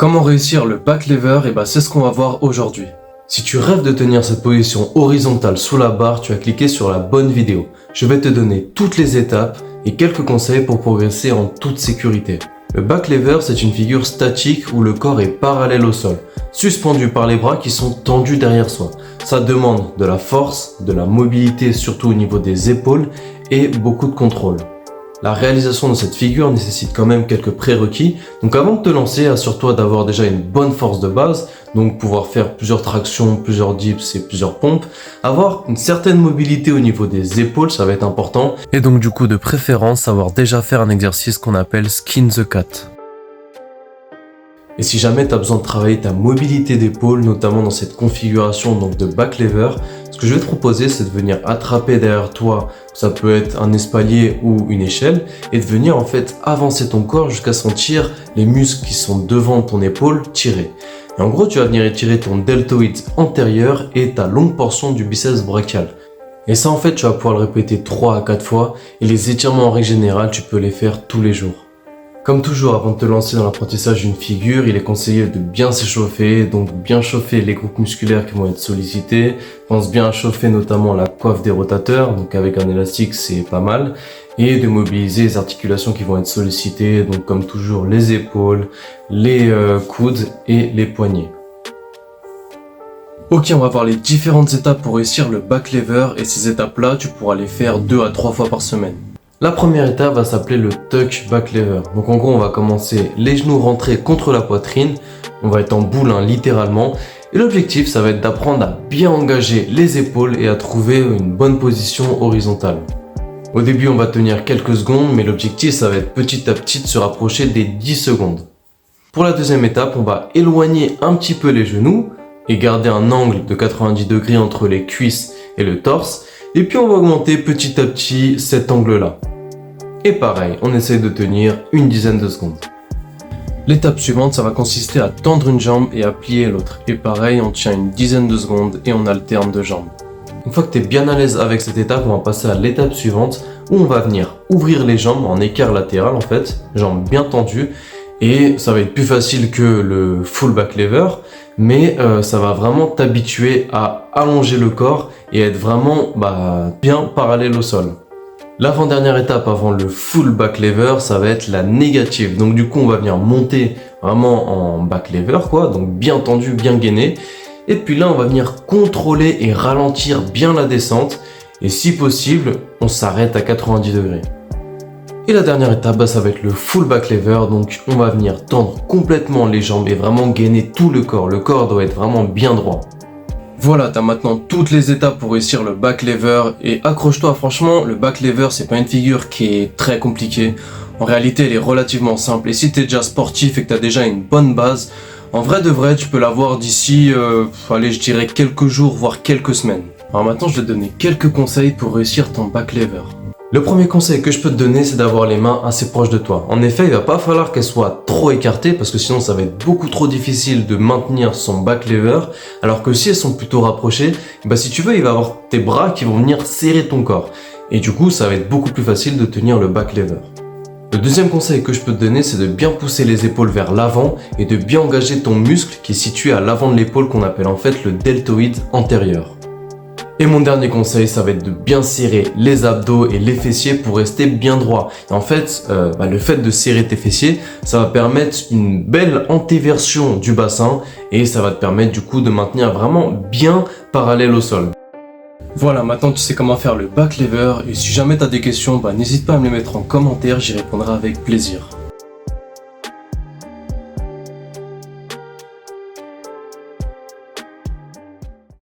Comment réussir le back lever? C'est ce qu'on va voir aujourd'hui. Si tu rêves de tenir cette position horizontale sous la barre, tu vas cliquer sur la bonne vidéo. Je vais te donner toutes les étapes et quelques conseils pour progresser en toute sécurité. Le back lever, c'est une figure statique où le corps est parallèle au sol, suspendu par les bras qui sont tendus derrière soi. Ça demande de la force, de la mobilité surtout au niveau des épaules et beaucoup de contrôle. La réalisation de cette figure nécessite quand même quelques prérequis, donc avant de te lancer, assure-toi d'avoir déjà une bonne force de base, donc pouvoir faire plusieurs tractions, plusieurs dips et plusieurs pompes, avoir une certaine mobilité au niveau des épaules, ça va être important, et donc du coup de préférence savoir déjà faire un exercice qu'on appelle skin the cat. Et si jamais tu as besoin de travailler ta mobilité d'épaule, notamment dans cette configuration donc de back lever, ce que je vais te proposer, c'est de venir attraper derrière toi, ça peut être un espalier ou une échelle, et de venir en fait avancer ton corps jusqu'à sentir les muscles qui sont devant ton épaule tirer. Et en gros, tu vas venir étirer ton deltoïde antérieur et ta longue portion du biceps brachial. Et ça en fait, tu vas pouvoir le répéter 3 à 4 fois, et les étirements en règle générale, tu peux les faire tous les jours. Comme toujours, avant de te lancer dans l'apprentissage d'une figure, il est conseillé de bien s'échauffer, donc bien chauffer les groupes musculaires qui vont être sollicités. Pense bien à chauffer notamment la coiffe des rotateurs, donc avec un élastique c'est pas mal. Et de mobiliser les articulations qui vont être sollicitées, donc comme toujours les épaules, les coudes et les poignets. Ok, on va voir les différentes étapes pour réussir le back lever, et ces étapes-là, tu pourras les faire 2 à 3 fois par semaine. La première étape va s'appeler le tuck back lever. Donc en gros, on va commencer les genoux rentrés contre la poitrine. On va être en boule, littéralement. Et l'objectif, ça va être d'apprendre à bien engager les épaules et à trouver une bonne position horizontale. Au début, on va tenir quelques secondes, mais l'objectif, ça va être petit à petit de se rapprocher des 10 secondes. Pour la deuxième étape, on va éloigner un petit peu les genoux et garder un angle de 90 degrés entre les cuisses et le torse. Et puis on va augmenter petit à petit cet angle-là. Et pareil, on essaye de tenir une dizaine de secondes. L'étape suivante, ça va consister à tendre une jambe et à plier l'autre. Et pareil, on tient une dizaine de secondes et on alterne de jambes. Une fois que tu es bien à l'aise avec cette étape, on va passer à l'étape suivante où on va venir ouvrir les jambes en écart latéral en fait, jambes bien tendues. Et ça va être plus facile que le full back lever, mais ça va vraiment t'habituer à allonger le corps et être vraiment bien parallèle au sol. L'avant-dernière étape avant le full back lever, ça va être la négative. Donc du coup, on va venir monter vraiment en back lever, donc bien tendu, bien gainé. Et puis là, on va venir contrôler et ralentir bien la descente. Et si possible, on s'arrête à 90 degrés. Et la dernière étape, ça va être le full back lever. Donc on va venir tendre complètement les jambes et vraiment gainer tout le corps. Le corps doit être vraiment bien droit. Voilà, tu as maintenant toutes les étapes pour réussir le back lever et accroche-toi, franchement, le back lever c'est pas une figure qui est très compliquée. En réalité, elle est relativement simple et si tu es déjà sportif et que tu as déjà une bonne base, en vrai de vrai, tu peux l'avoir d'ici, je dirais quelques jours, voire quelques semaines. Alors maintenant, je vais te donner quelques conseils pour réussir ton back lever. Le premier conseil que je peux te donner, c'est d'avoir les mains assez proches de toi. En effet, il va pas falloir qu'elles soient trop écartées parce que sinon ça va être beaucoup trop difficile de maintenir son back lever. Alors que si elles sont plutôt rapprochées, si tu veux, il va y avoir tes bras qui vont venir serrer ton corps. Et du coup, ça va être beaucoup plus facile de tenir le back lever. Le deuxième conseil que je peux te donner, c'est de bien pousser les épaules vers l'avant et de bien engager ton muscle qui est situé à l'avant de l'épaule qu'on appelle en fait le deltoïde antérieur. Et mon dernier conseil, ça va être de bien serrer les abdos et les fessiers pour rester bien droit. Et en fait, le fait de serrer tes fessiers, ça va permettre une belle antéversion du bassin et ça va te permettre du coup de maintenir vraiment bien parallèle au sol. Voilà, maintenant tu sais comment faire le back lever et si jamais tu as des questions, n'hésite pas à me les mettre en commentaire, j'y répondrai avec plaisir.